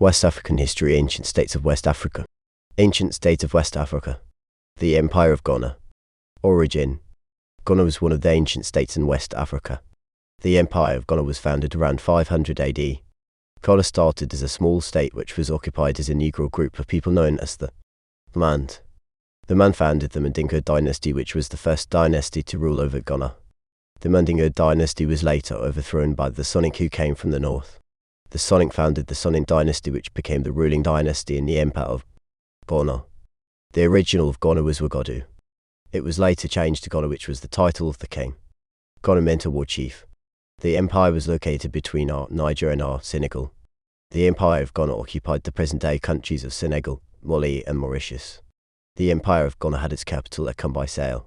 West African history. Ancient states of West Africa. Ancient state of West Africa. The Empire of Ghana. Origin. Ghana was one of the ancient states in West Africa. The Empire of Ghana was founded around 500 AD. Ghana started as a small state which was occupied as a Negro group of people known as the Mand. The Mand founded the Mandingo dynasty, which was the first dynasty to rule over Ghana. The Mandingo dynasty was later overthrown by the Sonic, who came from the north. The Sonic founded the Sonic dynasty, which became the ruling dynasty in the Empire of Ghana. The original of Ghana was Wagadu. It was later changed to Ghana, which was the title of the king. Ghana meant a war chief. The empire was located between Niger and Senegal. The Empire of Ghana occupied the present-day countries of Senegal, Mali and Mauritius. The Empire of Ghana had its capital at Kumbai.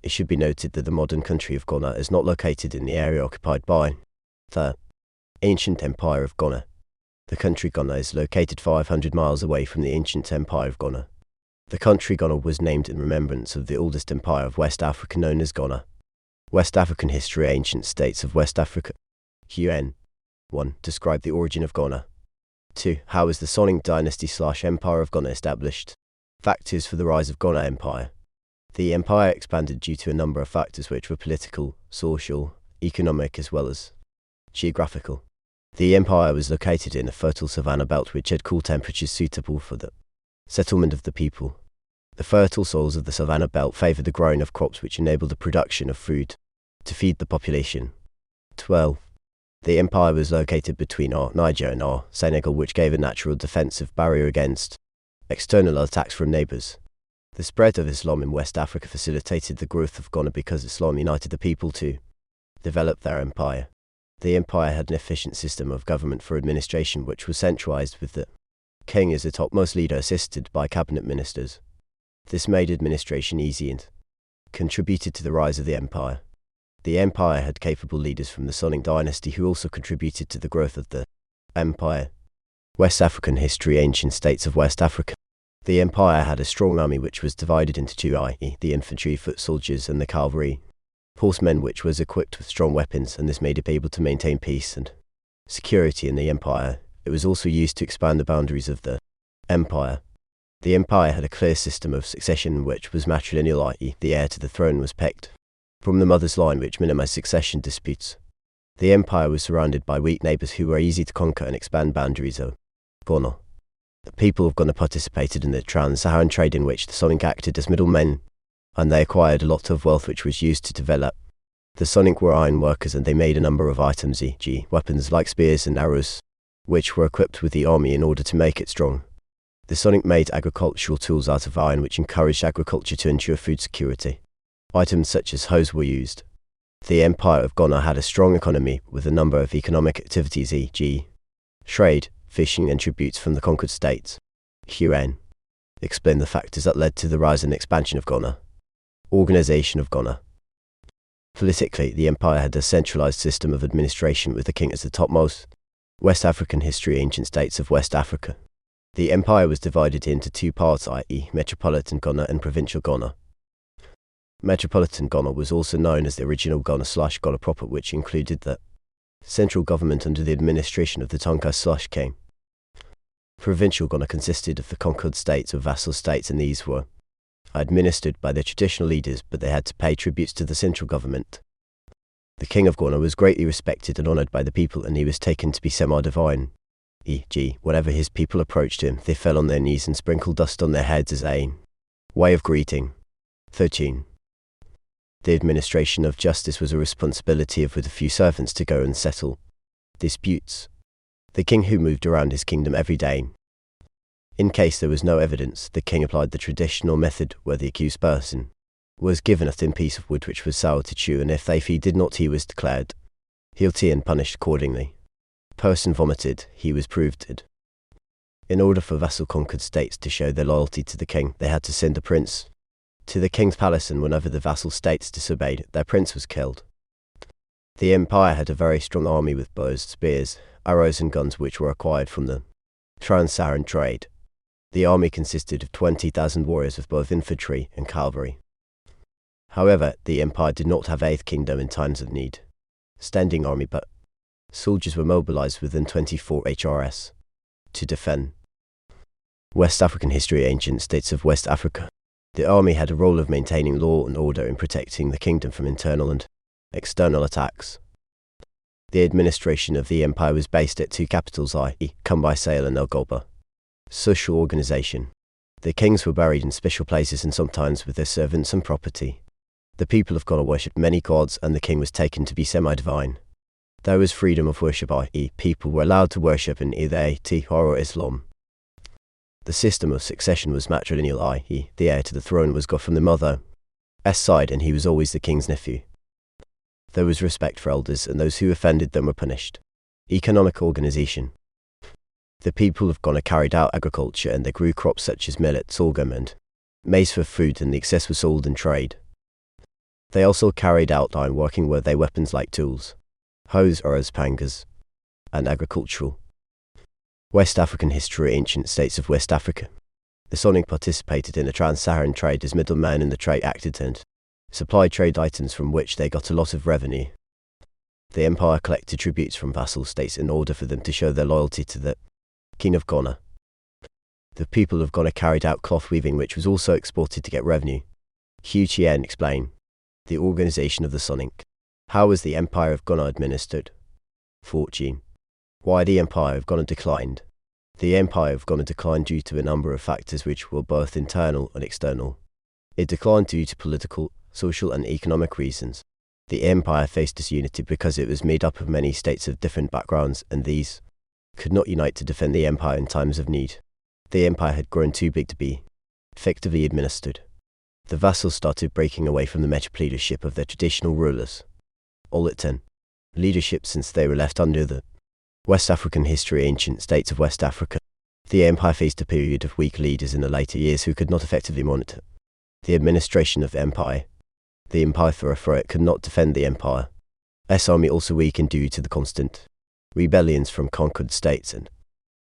It should be noted that the modern country of Ghana is not located in the area occupied by the ancient Empire of Ghana. The country Ghana is located 500 miles away from the ancient Empire of Ghana. The country Ghana was named in remembrance of the oldest empire of West Africa known as Ghana. West African history. Ancient states of West Africa. UN. 1. Describe the origin of Ghana. 2. How was the Sonic dynasty/Empire of Ghana established? Factors for the rise of Ghana Empire. The empire expanded due to a number of factors which were political, social, economic as well as geographical. The empire was located in a fertile savanna belt which had cool temperatures suitable for the settlement of the people. The fertile soils of the savanna belt favored the growing of crops which enabled the production of food to feed the population. 12. The empire was located between Niger and Senegal, which gave a natural defensive barrier against external attacks from neighbors. The spread of Islam in West Africa facilitated the growth of Ghana because Islam united the people to develop their empire. The empire had an efficient system of government for administration which was centralized with the king as the topmost leader assisted by cabinet ministers. This made administration easy and contributed to the rise of the empire. The empire had capable leaders from the Sonic dynasty who also contributed to the growth of the empire. West African history. Ancient states of West Africa. The empire had a strong army which was divided into two, i.e. the infantry, foot soldiers and the cavalry, horsemen, which was equipped with strong weapons, and this made it able to maintain peace and security in the empire. It was also used to expand the boundaries of the empire. The empire had a clear system of succession which was matrilineal, i.e. the heir to the throne was picked from the mother's line, which minimized succession disputes. The empire was surrounded by weak neighbors who were easy to conquer and expand boundaries of Ghana. The people of Ghana participated in the trans-Saharan trade in which the Sonic acted as middlemen, and they acquired a lot of wealth which was used to develop. The Sonic were iron workers and they made a number of items, e.g. weapons like spears and arrows, which were equipped with the army in order to make it strong. The Sonic made agricultural tools out of iron which encouraged agriculture to ensure food security. Items such as hoes were used. The Empire of Ghana had a strong economy with a number of economic activities, e.g. trade, fishing and tributes from the conquered states. UN. Explain the factors that led to the rise and expansion of Ghana. Organization of Ghana. Politically, the empire had a centralized system of administration with the king as the topmost. West African history. Ancient states of West Africa. The empire was divided into two parts, i.e. Metropolitan Ghana and Provincial Ghana. Metropolitan Ghana was also known as the original Ghana/Ghana proper, which included the central government under the administration of the Tonka/king. Provincial Ghana consisted of the conquered states or vassal states, and these were administered by their traditional leaders, but they had to pay tributes to the central government. The king of Ghana was greatly respected and honored by the people, and he was taken to be semi-divine. E.g., whenever his people approached him, they fell on their knees and sprinkled dust on their heads as a way of greeting. 13. The administration of justice was a responsibility of with a few servants to go and settle disputes. The king who moved around his kingdom every day. In case there was no evidence, the king applied the traditional method where the accused person was given a thin piece of wood which was sour to chew, and if he did not, he was declared guilty and punished accordingly. Person vomited, he was proved dead. In order for vassal conquered states to show their loyalty to the king, they had to send a prince to the king's palace, and whenever the vassal states disobeyed, their prince was killed. The empire had a very strong army with bows, spears, arrows and guns which were acquired from the trans-Saharan trade. The army consisted of 20,000 warriors with both infantry and cavalry. However, the empire did not have Eighth Kingdom in times of need. Standing army, but soldiers were mobilized within 24 HRS. to defend. West African history. Ancient states of West Africa. The army had a role of maintaining law and order in protecting the kingdom from internal and external attacks. The administration of the empire was based at two capitals, i.e., Kumbai and Elgoba. Social organization. The kings were buried in special places and sometimes with their servants and property. The people of Ghana worshipped many gods and the king was taken to be semi-divine. There was freedom of worship, i.e., people were allowed to worship in either At or Islam. The system of succession was matrilineal, i.e., the heir to the throne was got from the mother's side and he was always the king's nephew. There was respect for elders and those who offended them were punished. Economic organization. The people of Ghana carried out agriculture and they grew crops such as millet, sorghum and maize for food, and the excess was sold in trade. They also carried out ironworking with their weapons like tools, hoes or as pangas, and agricultural. West African history. Ancient states of West Africa. The Sonic participated in the trans-Saharan trade as middlemen in the trade acted and supplied trade items from which they got a lot of revenue. The empire collected tributes from vassal states in order for them to show their loyalty to the King of Ghana. The people of Ghana carried out cloth weaving, which was also exported to get revenue. Hugh Chien explained the organization of the Sonic. How was the Empire of Ghana administered? Fortune. Why the Empire of Ghana declined? The Empire of Ghana declined due to a number of factors which were both internal and external. It declined due to political, social and economic reasons. The empire faced disunity because it was made up of many states of different backgrounds and these could not unite to defend the empire in times of need. The empire had grown too big to be effectively administered. The vassals started breaking away from the metropolitan leadership of their traditional rulers. All at 10. Leadership since they were left under the West African history. Ancient states of West Africa. The empire faced a period of weak leaders in the later years who could not effectively monitor the administration of the empire. The empire for it could not defend the empire's army, also weakened due to the constant rebellions from conquered states, and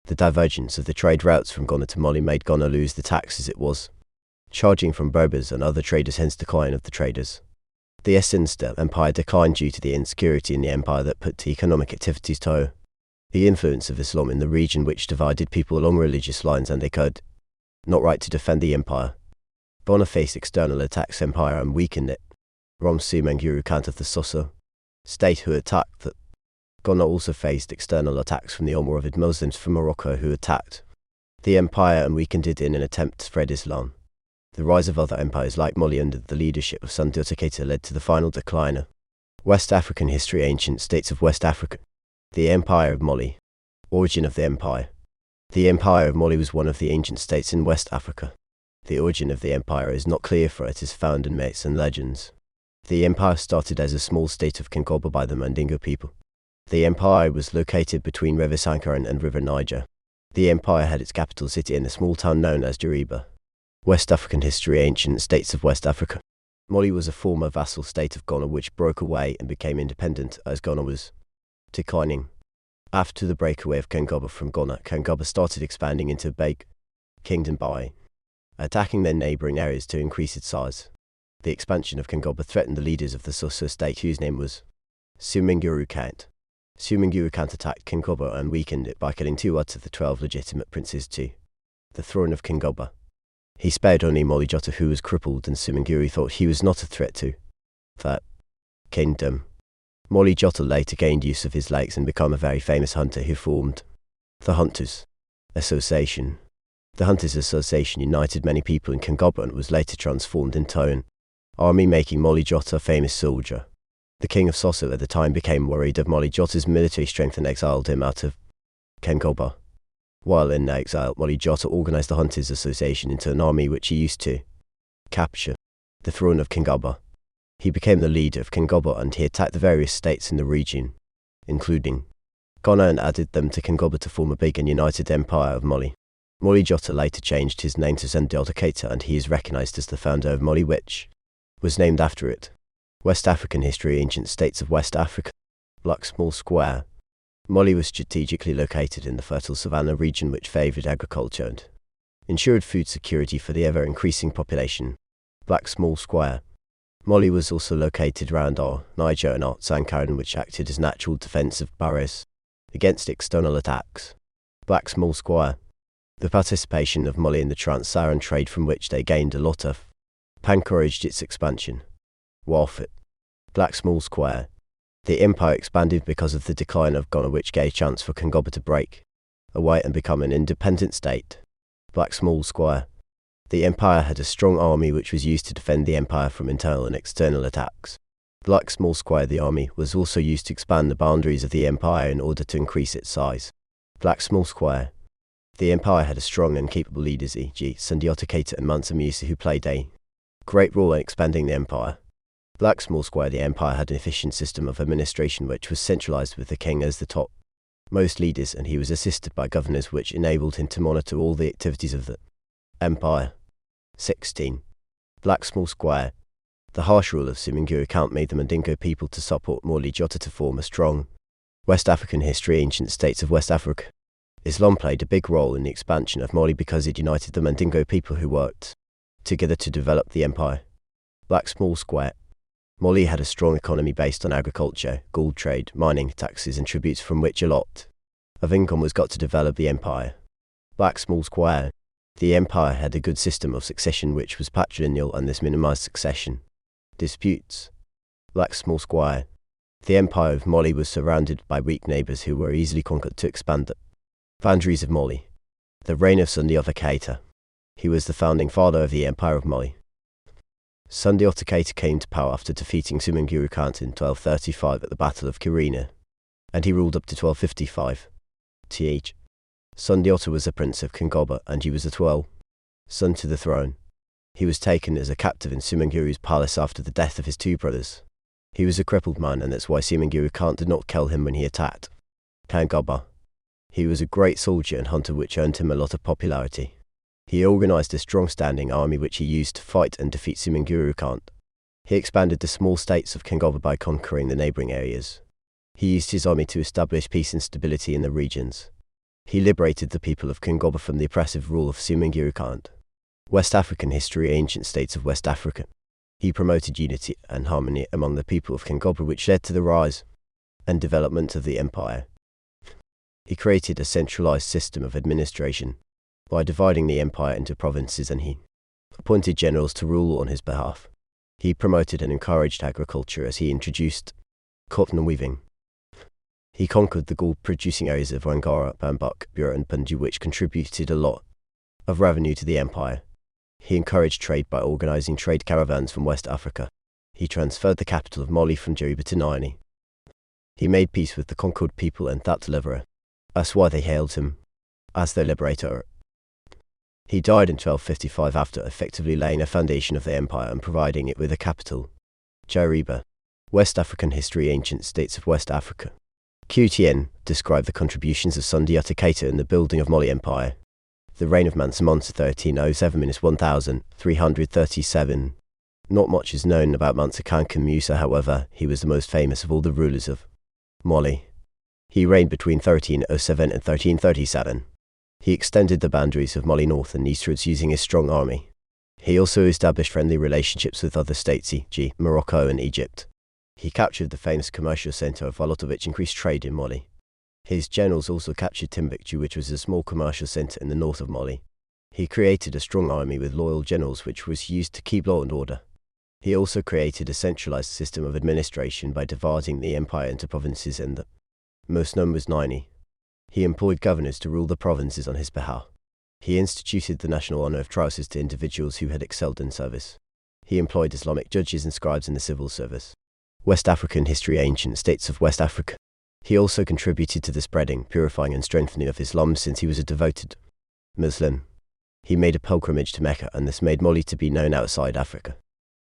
the divergence of the trade routes from Ghana to Mali made Ghana lose the taxes it was charging from Berbers and other traders, hence decline of the traders. The Eastern Empire declined due to the insecurity in the empire that put economic activities to the influence of Islam in the region, which divided people along religious lines, and they could not right to defend the empire. Ghana faced external attacks empire and weakened it. Rom Sumanguru Kant of the Soso state who attacked that Ghana also faced external attacks from the Almoravid Muslims from Morocco who attacked the empire and weakened it in an attempt to spread Islam. The rise of other empires like Mali under the leadership of Sundiata Keita led to the final decline of West African history. Ancient states of West Africa. The Empire of Mali. Origin of the empire. The Empire of Mali was one of the ancient states in West Africa. The origin of the empire is not clear, for it is found in myths and legends. The empire started as a small state of Kinkoba by the Mandingo people. The empire was located between River Sankaran and River Niger. The empire had its capital city in a small town known as Jariba. West African history. Ancient states of West Africa. Mali was a former vassal state of Ghana which broke away and became independent as Ghana was declining. After the breakaway of Kinkoba from Ghana, Kinkoba started expanding into Bake Kingdom by attacking their neighbouring areas to increase its size. The expansion of Kinkoba threatened the leaders of the Soso state, whose name was Sumanguru Kant. Sumanguru Kant attacked Kinkoba and weakened it by killing 2 out of the 12 legitimate princes to the throne of Kinkoba. He spared only Moli Jota, who was crippled, and Sumanguru thought he was not a threat to that kingdom. Moli Jota later gained use of his legs and became a very famous hunter who formed the Hunters Association. The Hunters Association united many people in Kinkoba and was later transformed into an army, making Moli Jota a famous soldier. The king of Soso at the time became worried of Moli Jota's military strength and exiled him out of Kinkoba. While in exile, Moli Jota organized the Hunters Association into an army which he used to capture the throne of Kinkoba. He became the leader of Kinkoba and he attacked the various states in the region, including Ghana, and added them to Kinkoba to form a big and united empire of Mali. Moli Jota later changed his name to Sundiata Keita and he is recognized as the founder of Mali, which was named after it. West African history. Ancient states of West Africa. Black Small Square. Mali was strategically located in the fertile savanna region which favoured agriculture and ensured food security for the ever-increasing population. Black Small Square. Mali was also located around Niger and Sankaran, which acted as natural defensive barriers against external attacks. Black Small Squire. The participation of Mali in the trans-Saharan trade from which they gained a lot of encouraged its expansion. Walfit. Black Small Squire. The empire expanded because of the decline of Ghana, which gave chance for Kingoba to break away and become an independent state. Black Small Squire. The empire had a strong army which was used to defend the empire from internal and external attacks. Black Small Squire. The army was also used to expand the boundaries of the empire in order to increase its size. Black Small Squire. The empire had a strong and capable leaders, e.g. Sundiata Keita and Mansa Musa, who played a great role in expanding the empire. Black Small Square. The empire had an efficient system of administration which was centralized with the king as the top most leaders, and he was assisted by governors which enabled him to monitor all the activities of the empire. 16. Black Small Square. The harsh rule of Suminguru Count made the Mandingo people to support Morley Jota to form a strong West African history. Ancient states of West Africa. Islam played a big role in the expansion of Mali because it united the Mandingo people who worked together to develop the empire. Black Small Square. Mali had a strong economy based on agriculture, gold trade, mining, taxes and tributes, from which a lot of income was got to develop the empire. Black Small Square. The empire had a good system of succession which was patrilineal, and this minimized succession disputes. Black Small Square. The empire of Mali was surrounded by weak neighbors who were easily conquered to expand the boundaries of Mali. The reign of Sundiata Keita. He was the founding father of the Empire of Mali. Sundiata Keita came to power after defeating Suminguru Count in 1235 at the Battle of Kirina, and he ruled up to 1255. Th. Sundiata was a prince of Kingoba, and he was the 12th son to the throne. He was taken as a captive in Suminguru's palace after the death of his two brothers. He was a crippled man, and that's why Suminguru Count did not kill him when he attacked Kingoba. He was a great soldier and hunter, which earned him a lot of popularity. He organized a strong standing army which he used to fight and defeat Suminguru Count. He expanded the small states of Kingoba by conquering the neighboring areas. He used his army to establish peace and stability in the regions. He liberated the people of Kingoba from the oppressive rule of Suminguru Count. West African history. Ancient states of West Africa. He promoted unity and harmony among the people of Kingoba, which led to the rise and development of the empire. He created a centralized system of administration by dividing the empire into provinces, and he appointed generals to rule on his behalf. He promoted and encouraged agriculture as he introduced cotton weaving. He conquered the gold-producing areas of Wangara, Bambuk, Bura and Punjab, which contributed a lot of revenue to the empire. He encouraged trade by organizing trade caravans from West Africa. He transferred the capital of Mali from Jeriba to Niamey. He made peace with the conquered people and that deliverer. That's why they hailed him as their liberator. He died in 1255 after effectively laying a foundation of the empire and providing it with a capital, Jeriba. West African history. Ancient states of West Africa. QTN described the contributions of Sundiata Keita in the building of Mali Empire. The reign of Mansa Musa 1307–1337. Not much is known about Mansa Kankan Musa, however, he was the most famous of all the rulers of Mali. He reigned between 1307 and 1337. He extended the boundaries of Mali north and eastwards using his strong army. He also established friendly relationships with other states, e.g. Morocco and Egypt. He captured the famous commercial center of Vallota, which increased trade in Mali. His generals also captured Timbuktu, which was a small commercial center in the north of Mali. He created a strong army with loyal generals which was used to keep law and order. He also created a centralized system of administration by dividing the empire into provinces, and the most known was Niamey. He employed governors to rule the provinces on his behalf. He instituted the national honor of trousers to individuals who had excelled in service. He employed Islamic judges and scribes in the civil service. West African history. Ancient states of West Africa. He also contributed to the spreading, purifying and strengthening of Islam, since he was a devoted Muslim. He made a pilgrimage to Mecca, and this made Mali to be known outside Africa.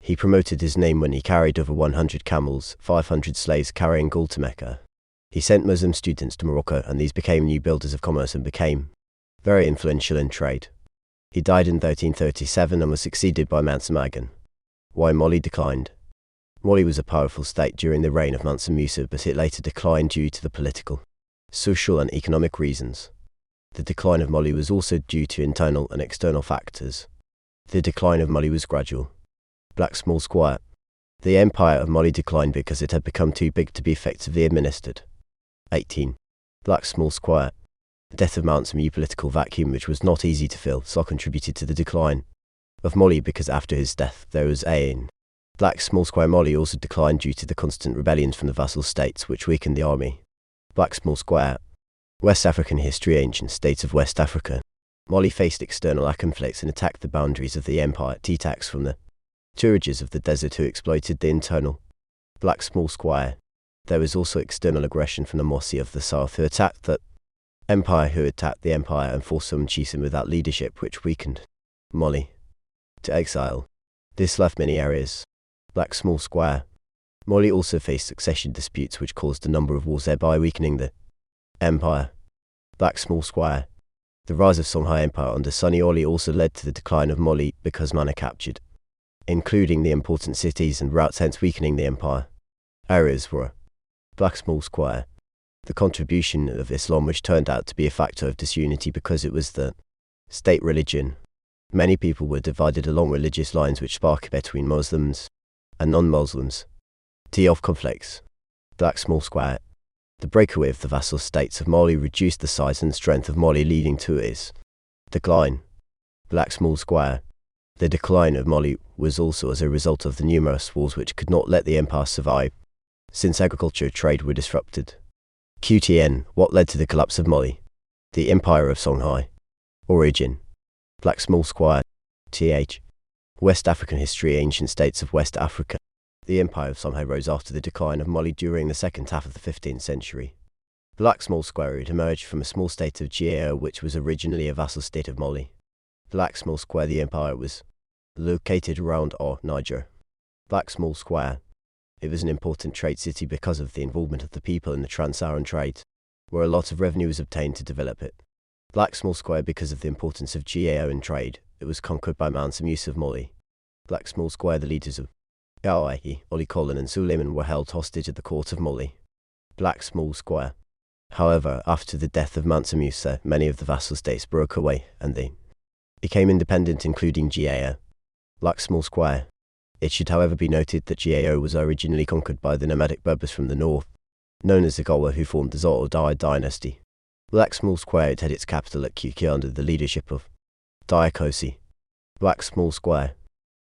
He promoted his name when he carried over 100 camels, 500 slaves carrying gold to Mecca. He sent Muslim students to Morocco, and these became new builders of commerce and became very influential in trade. He died in 1337 and was succeeded by Mansa Magan. Why Mali declined. Mali was a powerful state during the reign of Mansa Musa, but it later declined due to the political, social and economic reasons. The decline of Mali was also due to internal and external factors. The decline of Mali was gradual. Black Small Square. The empire of Mali declined because it had become too big to be effectively administered. 18. Black Small Square. The death of Mount Samu political vacuum, which was not easy to fill, so contributed to the decline of Mali, because after his death there was Ain. Black small square Mali also declined due to the constant rebellions from the vassal states, which weakened the army. Black small square West African history. Ancient states of West Africa. Mali faced external conflicts and attacked the boundaries of the empire. T-tax from the Tuaregs of the desert, who exploited the internal. Black small square. There was also external aggression from the Mossi of the south, who attacked the empire and forced some chiefs without leadership, which weakened Mali to exile. This left many areas. Black small square. Mali also faced succession disputes, which caused a number of wars, thereby weakening the empire. Black small square. The rise of Songhai Empire under Sunny Oli also led to the decline of Mali, because Mana captured, including the important cities and routes, hence weakening the empire. Areas were Black small square. The contribution of Islam, which turned out to be a factor of disunity because it was the state religion. Many people were divided along religious lines, which sparked between Muslims and non-Muslims. Of conflicts. Black small square. The breakaway of the vassal states of Mali reduced the size and strength of Mali, leading to its decline. Black small square. The decline of Mali was also as a result of the numerous wars which could not let the empire survive, since agriculture and trade were disrupted. QTN. What led to the collapse of Mali? The Empire of Songhai. Origin. Black small square. West African history. Ancient states of West Africa. The Empire of Songhai rose after the decline of Mali during the second half of the 15th century. Black small square. It emerged from a small state of Gao, which was originally a vassal state of Mali. Black small square. The empire was located around Niger. Black small square. It was an important trade city because of the involvement of the people in the Trans-Saharan trade, where a lot of revenue was obtained to develop it. Black small square. Because of the importance of Gao in trade, it was conquered by Mount Samu of Mali. Black small square. The leaders of Gawaihi, Oli Colin and Suleiman were held hostage at the court of Mali. Black small square. However, after the death of Mansa Musa, many of the vassal states broke away and they became independent, including Gao. Black small square. It should however be noted that Gao was originally conquered by the nomadic Berbers from the north, known as the Gawa, who formed the Zoroastrian dynasty. Black small square. It had its capital at Kuki under the leadership of Diakosi. Black small square.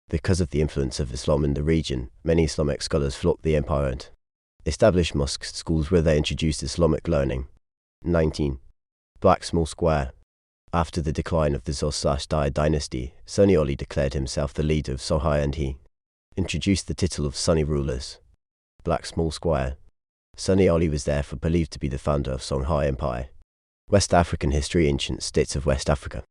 Because of the influence of Islam in the region, many Islamic scholars flocked the empire and established mosques, schools where they introduced Islamic learning. 19. Black small square. After the decline of the Zoroastrian dynasty, Sunny Oli declared himself the leader of Songhai and he introduced the title of Sunni rulers. Black small square. Sunny Oli was therefore believed to be the founder of Songhai Empire. West African history. Ancient states of West Africa.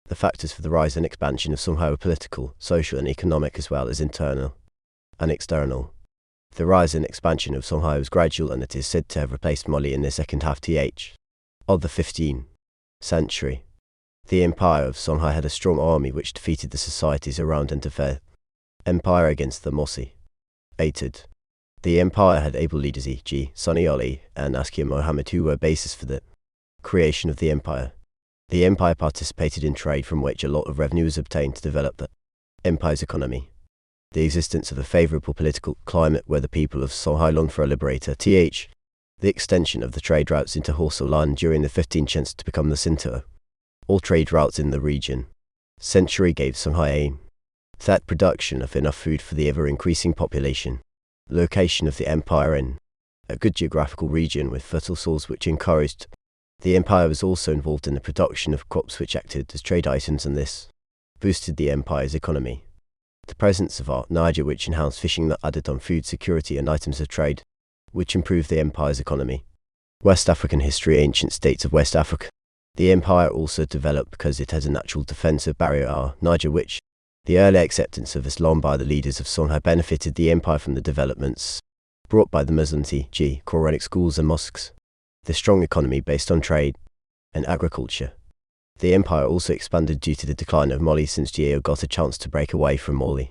The factors for the rise and expansion of Songhai were political, social and economic, as well as internal and external. The rise and expansion of Songhai was gradual, and it is said to have replaced Mali in the second half of the 15th century. The Empire of Songhai had a strong army which defeated the societies around and defended the empire against the Mossi. The empire had able leaders, e.g. Sunny Oli and Askia Mohammed, who were basis for the creation of the empire. The empire participated in trade, from which a lot of revenue was obtained to develop the empire's economy. The existence of a favourable political climate where the people of Songhai longed for a liberator. The extension of the trade routes into Horsolan during the 15th century to become the center. All trade routes in the region. Century gave Songhai aim. That production of enough food for the ever-increasing population. Location of the empire in a good geographical region with fertile soils which encouraged. The empire was also involved in the production of crops which acted as trade items, and this boosted the empire's economy. The presence of Niger, which enhanced fishing, that added on food security and items of trade, which improved the empire's economy. West African history. Ancient states of West Africa. The empire also developed because it had a natural defensive barrier, Niger, which the early acceptance of Islam by the leaders of Songhai benefited the empire from the developments brought by the Muslims, e.g. Quranic schools and mosques. The strong economy based on trade and agriculture. The empire also expanded due to the decline of Mali, since Gao got a chance to break away from Mali.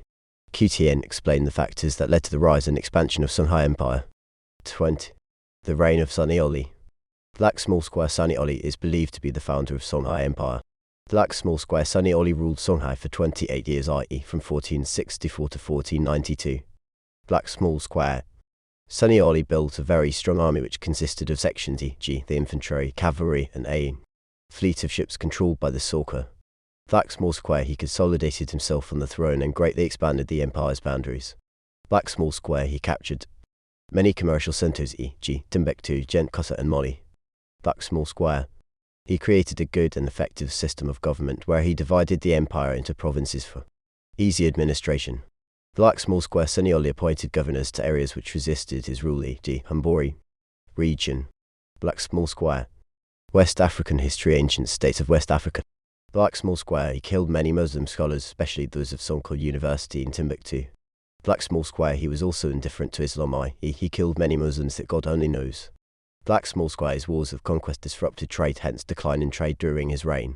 QTN explained the factors that led to the rise and expansion of Songhai Empire. 20. The reign of Sunny Oli. Black small square. Sunny Oli is believed to be the founder of Songhai Empire. Black small square. Sunny Oli ruled Songhai for 28 years, i.e. from 1464 to 1492. Black small square. Sunny Oli built a very strong army which consisted of sections, e.g. the infantry, cavalry and aid. fleet of ships controlled by the Sorca. Black Small Square, he consolidated himself on the throne and greatly expanded the empire's boundaries. Black Small Square, he captured many commercial centers, e.g. Timbuktu, Gent-Kutta and Mali. Black Small Square, he created a good and effective system of government where he divided the empire into provinces for easy administration. Black Small Square, Sanioli appointed governors to areas which resisted his rule, e.g. Hambori region. Black Small Square, West African history, ancient states of West Africa. Black Small Square, he killed many Muslim scholars, especially those of Sonko University in Timbuktu. Black Small Square, he was also indifferent to Islam, i.e. he killed many Muslims that God only knows. Black Small Square, his wars of conquest disrupted trade, hence decline in trade during his reign.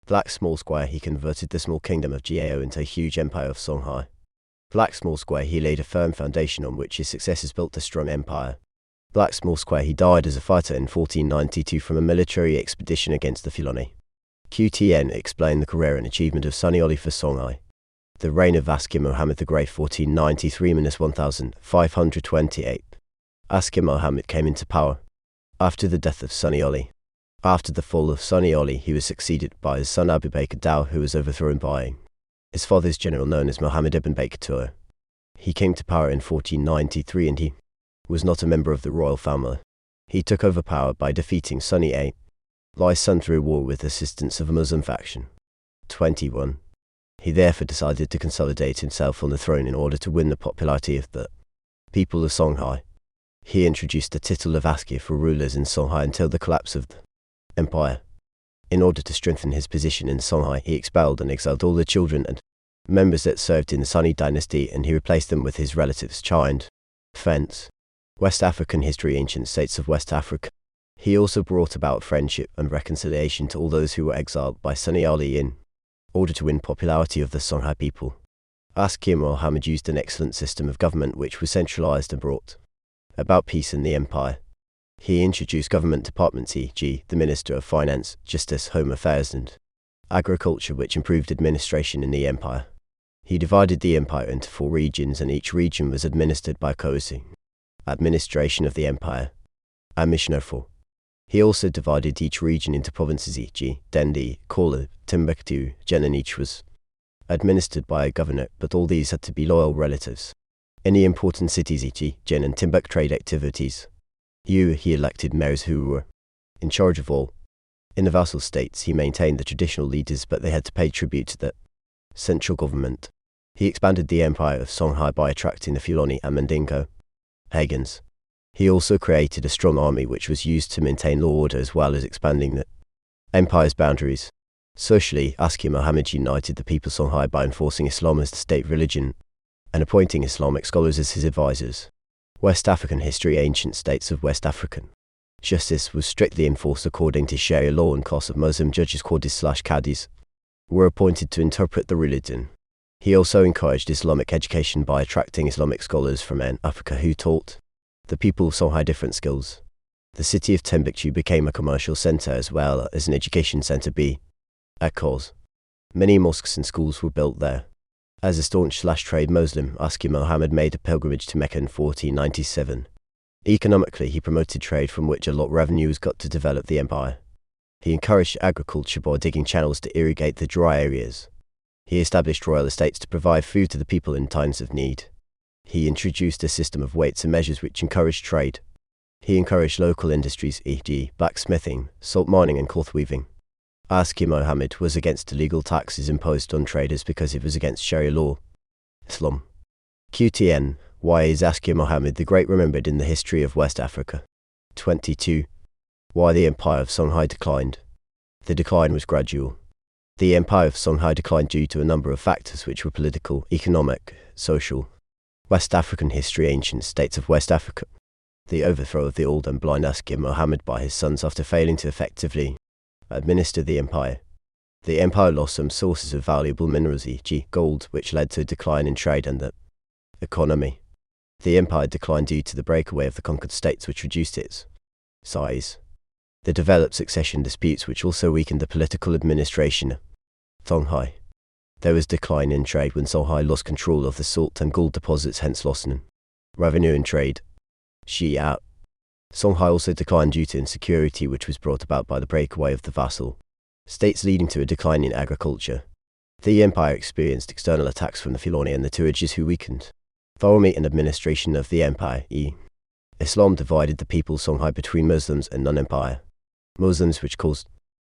Black Small Square, he converted the small kingdom of Gao into a huge empire of Songhai. Black Small Square, he laid a firm foundation on which his successors built a strong empire. Black Small Square, he died as a fighter in 1492 from a military expedition against the Fulani. QTN explained the career and achievement of Sanioli for Songhai. The reign of Askir Muhammad the Great, 1493–1528. Askir Muhammad came into power after the death of Sanioli. After the fall of Sanioli, he was succeeded by his son Abu Bakr Dao, who was overthrown by his father's general known as Muhammad ibn Bakr. He came to power in 1493 and he was not a member of the royal family. He took over power by defeating Sunni Ali's son through war with assistance of a Muslim faction. 21. He therefore decided to consolidate himself on the throne in order to win the popularity of the people of Songhai. He introduced the title of Askir for rulers in Songhai until the collapse of the empire. In order to strengthen his position in Songhai, he expelled and exiled all the children and members that served in the Sunni dynasty, and he replaced them with his relatives. Child Fence. West African history, ancient states of West Africa. He also brought about friendship and reconciliation to all those who were exiled by Sanioli in order to win popularity of the Songhai people. Askir Muhammad used an excellent system of government which was centralized and brought about peace in the empire. He introduced government departments, e.g. the Minister of Finance, Justice, Home Affairs and Agriculture, which improved administration in the empire. He divided the empire into 4 regions, and each region was administered by Kosi, administration of the empire, and Missioner 4. He also divided each region into provinces, e.g. Dendi, Korla, Timbuktu, Jen, and each was administered by a governor, but all these had to be loyal relatives. Any important cities, e.g. Jen and Timbuktu trade activities, he elected mayors who were in charge of all. In the vassal states, he maintained the traditional leaders, but they had to pay tribute to the central government. He expanded the empire of Songhai by attracting the Fulani and Mandingo pagans. He also created a strong army which was used to maintain law order as well as expanding the empire's boundaries. Socially, Askir Muhammad united the people of Songhai by enforcing Islam as the state religion and appointing Islamic scholars as his advisors. West African history, ancient states of West Africa. Justice was strictly enforced according to Sharia law, and class of Muslim judges, Qadis/Qadis, were appointed to interpret the religion. He also encouraged Islamic education by attracting Islamic scholars from Africa who taught the people of Songhai different skills. The city of Timbuktu became a commercial center as well as an education center. Because many mosques and schools were built there. As a staunch/trade Muslim, Askir Muhammad made a pilgrimage to Mecca in 1497. Economically, he promoted trade from which a lot of revenue was got to develop the empire. He encouraged agriculture by digging channels to irrigate the dry areas. He established royal estates to provide food to the people in times of need. He introduced a system of weights and measures which encouraged trade. He encouraged local industries, e.g. blacksmithing, salt mining and cloth weaving. Askir Muhammad was against illegal taxes imposed on traders because it was against Sharia law. Islam. QTN. Why is Askir Muhammad the Great remembered in the history of West Africa? 22. Why the empire of Songhai declined. The decline was gradual. The empire of Songhai declined due to a number of factors which were political, economic, social. West African history, ancient states of West Africa. The overthrow of the old and blind Askir Muhammad by his sons after failing to effectively administer the empire. The empire lost some sources of valuable minerals, e.g. gold, which led to a decline in trade and the economy. The empire declined due to the breakaway of the conquered states, which reduced its size. The developed succession disputes, which also weakened the political administration of Songhai. There was decline in trade when Songhai lost control of the salt and gold deposits, hence loss in revenue and trade. Shia. Songhai also declined due to insecurity, which was brought about by the breakaway of the vassal states leading to a decline in agriculture. The empire experienced external attacks from the Fulani and the Tuaregs who weakened Faromi and administration of the empire. Islam divided the people Songhai between Muslims and non-empire Muslims, which caused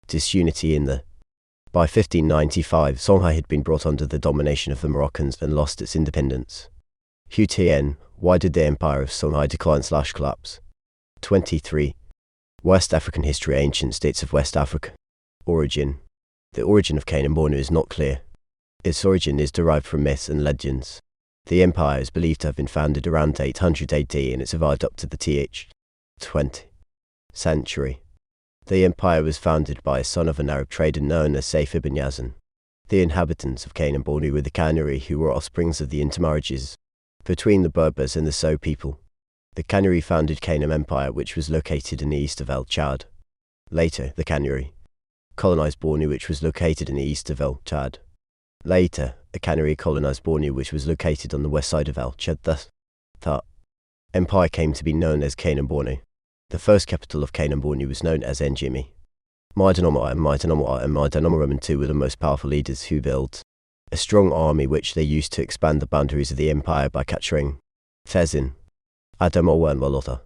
disunity in the. By 1595, Songhai had been brought under the domination of the Moroccans and lost its independence. Hu Tien, why did the empire of Songhai decline/collapse? 23. West African history. Ancient states of West Africa. Origin. The origin of Kanem-Bornu is not clear. Its origin is derived from myths and legends. The empire is believed to have been founded around 800 AD and it survived up to the 20th century. The empire was founded by a son of an Arab trader known as Saif ibn Yazan. The inhabitants of Kanem-Bornu were the Kanuri, who were offsprings of the intermarriages between the Berbers and the So people. The Kanuri founded Kanem Empire, which was located in the east of El Chad. Later, the Kanuri colonized Bornu, which was located in the east of El Chad. Later, the Kanuri colonized Bornu, which was located on the west side of El Chad. Thus, the empire came to be known as Kanem-Bornu. The first capital of Kanem-Bornu was known as Njimi. Maidanomar and Maidanomar II were the most powerful leaders who built a strong army which they used to expand the boundaries of the empire by capturing Fezin, Adamowa and Walota.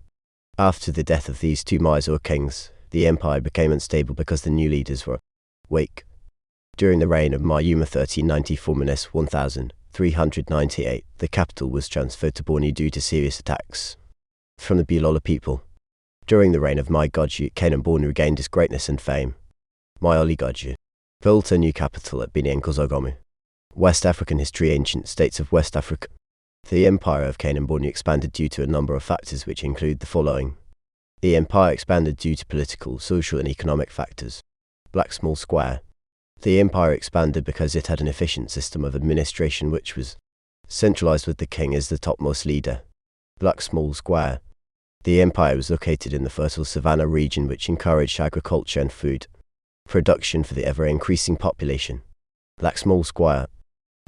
After the death of these two Mysore kings, the empire became unstable because the new leaders were weak. During the reign of Mayuma 1394–1398, the capital was transferred to Bornu due to serious attacks from the Bilola people. During the reign of Mai Godju, Kanem-Bornu regained its greatness and fame. Mai Godju built a new capital at Bini and Kozogomu. West African history. Ancient states of West Africa. The empire of Kanem-Bornu expanded due to a number of factors which include the following. The empire expanded due to political, social and economic factors. Black Small Square. The empire expanded because it had an efficient system of administration which was centralized with the king as the topmost leader. Black Small Square. The empire was located in the fertile savannah region which encouraged agriculture and food production for the ever-increasing population. Black Small Square.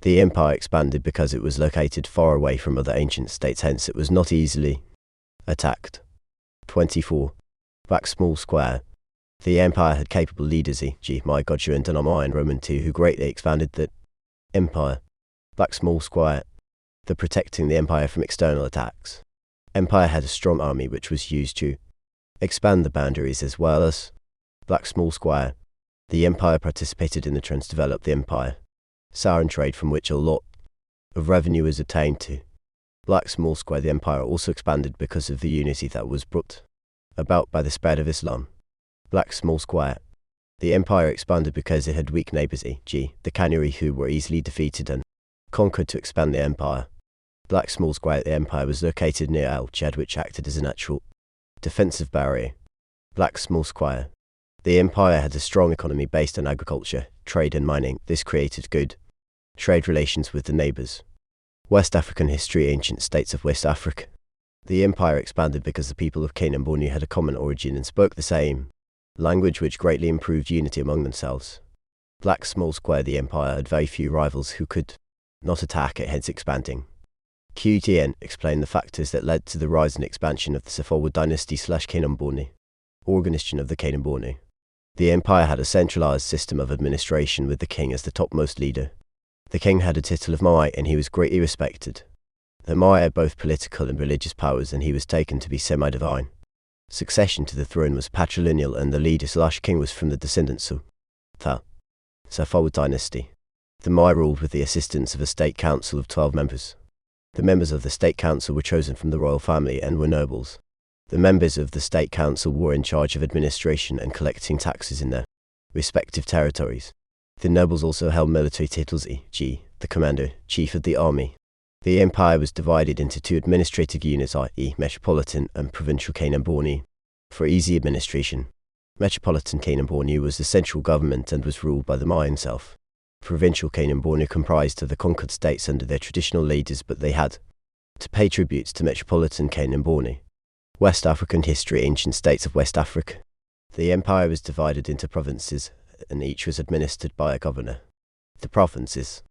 The empire expanded because it was located far away from other ancient states, hence it was not easily attacked. 24. Black Small Square. The empire had capable leaders e.g. Mai Godju and Danomai and Roman II who greatly expanded the empire. Black Small Square. The protecting the empire from external attacks. Empire had a strong army which was used to expand the boundaries as well as Black Small Square. The empire participated in the trends to develop the empire. Saran trade from which a lot of revenue was obtained to Black Small Square. The empire also expanded because of the unity that was brought about by the spread of Islam. Black Small Square. The empire expanded because it had weak neighbors e.g. the Kanuri who were easily defeated and conquered to expand the empire. Black Small Square. The empire was located near El Chad which acted as a natural defensive barrier. Black Small Square. The empire had a strong economy based on agriculture, trade and mining. This created good trade relations with the neighbors. West African history. Ancient states of West Africa. The empire expanded because the people of Kanem-Bornu had a common origin and spoke the same language which greatly improved unity among themselves. Black Small Square. The empire had very few rivals who could not attack it, hence expanding. QTN explained the factors that led to the rise and expansion of the Safawa dynasty/Kanem-Bornu, organization of the Kanem-Bornu. The empire had a centralized system of administration with the king as the topmost leader. The king had a title of Mai and he was greatly respected. The Mai had both political and religious powers and he was taken to be semi-divine. Succession to the throne was patrilineal and the leader/king was from the descendants of the Safawa dynasty. The Mai ruled with the assistance of a state council of 12 members. The members of the state council were chosen from the royal family and were nobles. The members of the state council were in charge of administration and collecting taxes in their respective territories. The nobles also held military titles e.g. the commander-chief of the army. The empire was divided into two administrative units i.e. Metropolitan and Provincial Kanem-Bornu. For easy administration, Metropolitan Kanem-Bornu was the central government and was ruled by the Mai himself. Provincial Kanem-Bornu comprised of the conquered states under their traditional leaders, but they had to pay tributes to Metropolitan Kanem-Bornu. West African history. Ancient states of West Africa. The empire was divided into provinces, and each was administered by a governor. The provinces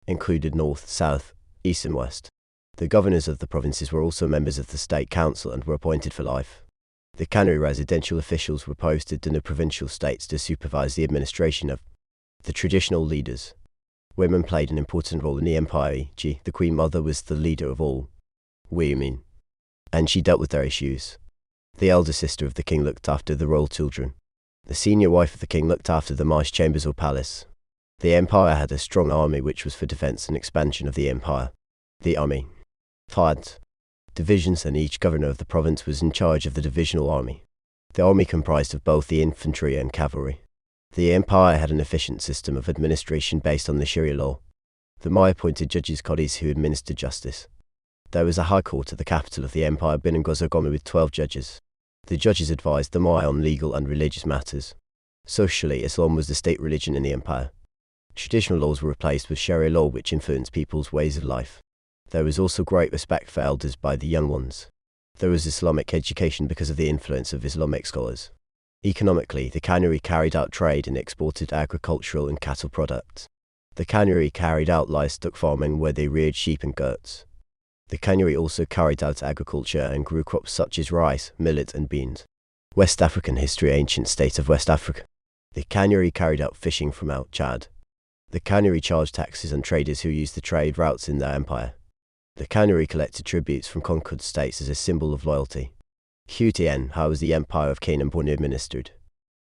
included north, south, east and west. The governors of the provinces were also members of the state council and were appointed for life. The Canary residential officials were posted in the provincial states to supervise the administration of the traditional leaders. Women played an important role in the empire, e.g., the Queen Mother was the leader of all women, and she dealt with their issues. The elder sister of the king looked after the royal children. The senior wife of the king looked after the marsh chambers or palace. The empire had a strong army which was for defense and expansion of the empire. The army had divisions, and each governor of the province was in charge of the divisional army. The army comprised of both the infantry and cavalry. The empire had an efficient system of administration based on the Sharia law. The Mai appointed judges qadis who administered justice. There was a high court at the capital of the empire, Binangozogoma, with 12 judges. The judges advised the Mai on legal and religious matters. Socially, Islam was the state religion in the empire. Traditional laws were replaced with Sharia law, which influenced people's ways of life. There was also great respect for elders by the young ones. There was Islamic education because of the influence of Islamic scholars. Economically, the Canary carried out trade and exported agricultural and cattle products. The Canary carried out livestock farming where they reared sheep and goats. The Canary also carried out agriculture and grew crops such as rice, millet and beans. West African history, ancient state of West Africa. The Canary carried out fishing from Mount Chad. The Canary charged taxes on traders who used the trade routes in their empire. The Canary collected tributes from conquered states as a symbol of loyalty. Qtn, how was the empire of Canaan Bornu administered?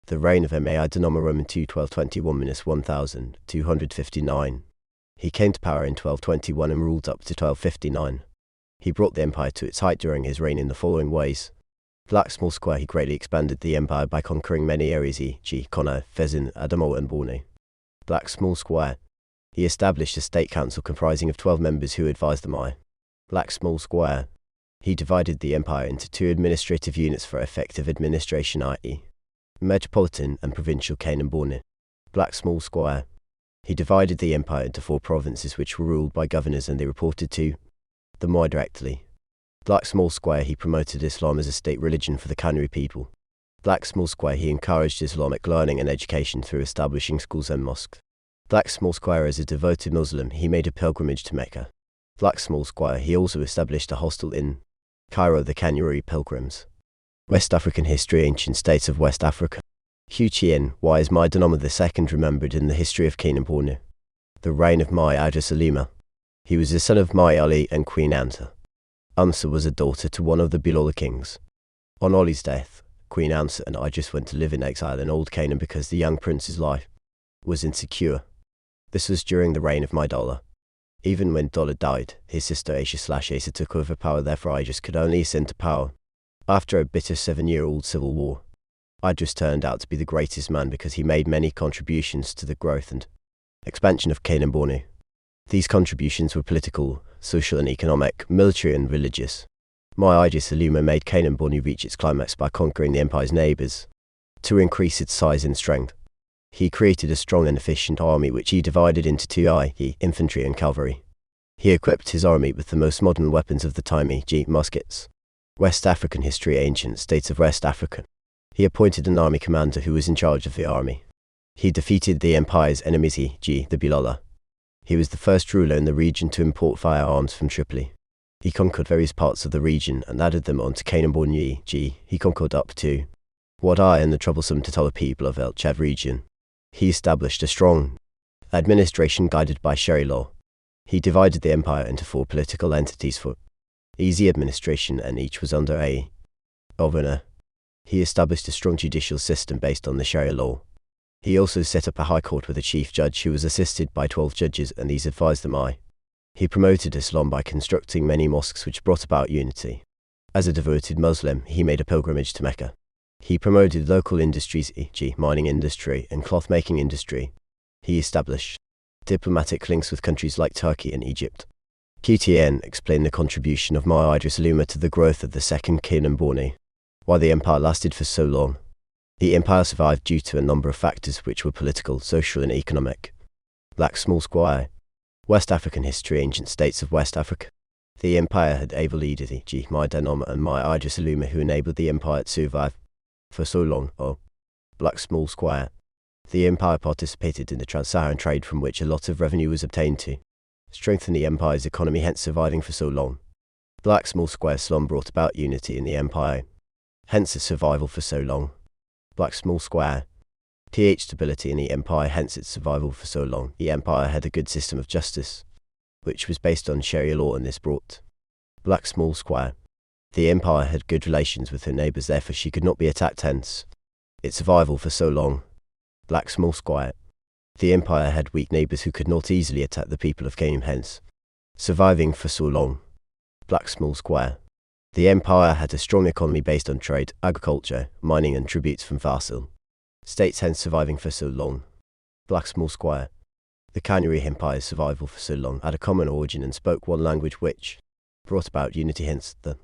The reign of Mai Dinoma Roman 2 1221-1259. He came to power in 1221 and ruled up to 1259. He brought the empire to its height during his reign in the following ways. Black Small Square, he greatly expanded the empire by conquering many areas, e.g. Kona, Fezin, Adamo and Bornu. Black Small Square, he established a state council comprising of 12 members who advised the Mai. Black Small Square, he divided the empire into 2 administrative units for effective administration, i.e. metropolitan and provincial Canaan Bornu. Black Small Square, he divided the empire into 4 provinces which were ruled by governors and they reported to the Mai directly. Black Small Square, he promoted Islam as a state religion for the Canary people. Black Small Square, he encouraged Islamic learning and education through establishing schools and mosques. Black Small Square, as a devoted Muslim, he made a pilgrimage to Mecca. Black Small Square, he also established a hostel in Cairo, the Canary pilgrims. West African history, ancient states of West Africa. Qtn, why is Mai Dinoma II remembered in the history of Canaan Bornu? The reign of Mai Idris Alima. He was the son of Mai Ali and Queen Amsa. Amsa was a daughter to one of the Bilala kings. On Ali's death, Queen Amsa and Idris went to live in exile in Old Canaan because the young prince's life was insecure. This was during the reign of Mai Dala. Even when Dala died, his sister Aisha/Asa took over power, therefore Idris could only ascend to power. After a bitter 7-year-old civil war, Idris turned out to be the greatest man because he made many contributions to the growth and expansion of Canaan Bornu. These contributions were political, social and economic, military and religious. Mai Idris Alima made Canaan Bornu reach its climax by conquering the empire's neighbours. To increase its size and strength, he created a strong and efficient army which he divided into 2, i.e. infantry and cavalry. He equipped his army with the most modern weapons of the time, e.g. muskets. West African history, ancient states of West Africa. He appointed an army commander who was in charge of the army. He defeated the empire's enemies, e.g. the Bilala. He was the first ruler in the region to import firearms from Tripoli. He conquered various parts of the region and added them onto Canaan Bornu, e.g. he conquered up to Wadi and the troublesome Tatala people of El Chad region. He established a strong administration guided by Sharia law. He divided the empire into 4 political entities for easy administration, and each was under a governor. He established a strong judicial system based on the Sharia law. He also set up a high court with a chief judge who was assisted by 12 judges, and these advised the Mai. He promoted Islam by constructing many mosques which brought about unity. As a devoted Muslim, he made a pilgrimage to Mecca. He promoted local industries, e.g. mining industry and cloth-making industry. He established diplomatic links with countries like Turkey and Egypt. Qtn explained the contribution of Mai Idris Alima to the growth of the second Canaan Bornu. Why the empire lasted for so long. The empire survived due to a number of factors which were political, social and economic. Black Small Square. West African history, ancient states of West Africa. The empire had able leaders, e.g. Mai Dinoma and Mai Idris Alima, who enabled the empire to survive for so long. Black Small Square. The empire participated in the trans-Saharan trade from which a lot of revenue was obtained to strengthen the empire's economy, hence surviving for so long. Black Small Square. Islam brought about unity in the empire. hence its survival for so long. Black small square. Th stability in the empire, hence its survival for so long. The empire had a good system of justice, which was based on Sharia law, and this brought black small square. The empire had good relations with her neighbours, therefore she could not be attacked, hence its survival for so long. Black small square. The empire had weak neighbours who could not easily attack the people of Canaan, hence surviving for so long. Black small square. The empire had a strong economy based on trade, agriculture, mining and tributes from vassal states, hence surviving for so long. Black small square. The Kanuri Empire's survival for so long had a common origin and spoke one language, which brought about unity, hence the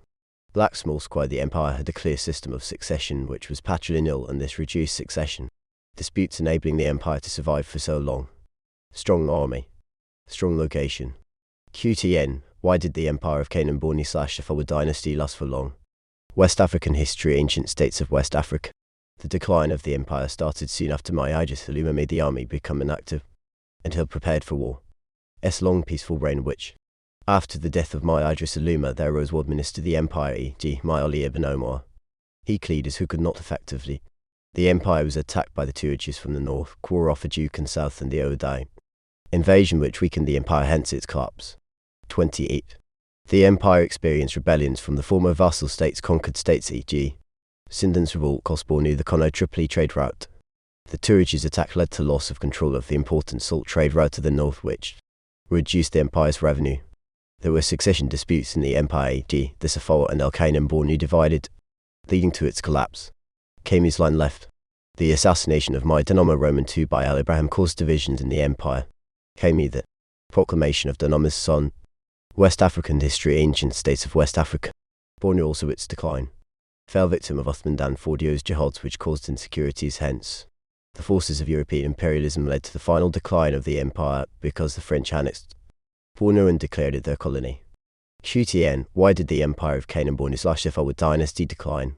black small square. The empire had a clear system of succession which was patrilineal, and this reduced succession disputes, enabling the empire to survive for so long. Strong army. Strong location. QTN. Why did the empire of Canaan Borni/Safavid dynasty last for long? West African history. Ancient states of West Africa. The decline of the empire started soon after Idris Saluma made the army become inactive until prepared for war. Long peaceful reign, which, after the death of Idris Saluma, there arose one minister of the empire, e.g. Ali ibn Omar. He leaders who could not effectively. The empire was attacked by the Tuareg from the north, Quora Fajuk and south, and the Oudai invasion, which weakened the empire, hence its collapse. 28. The empire experienced rebellions from the former vassal states, conquered states, e.g. Sindan's revolt cost Bornu the Congo-Tripoli trade route. The Tuareg's attack led to loss of control of the important salt trade route to the north, which reduced the empire's revenue. There were succession disputes in the empire, e.g. the Safawa and El-Kainan Bornu divided, leading to its collapse. Kami's line left. The assassination of Danoma Roman II by Al-Ibrahim caused divisions in the empire. Kami, the proclamation of Danoma's son. West African history. Ancient states of West Africa. Bornu also its decline. Fell victim of Uthman Dan Fodio's jihads, which caused insecurities, hence the forces of European imperialism led to the final decline of the empire because the French annexed Bornu and declared it their colony. QTN. Why did the empire of Canaan Bornu/Safavid dynasty decline?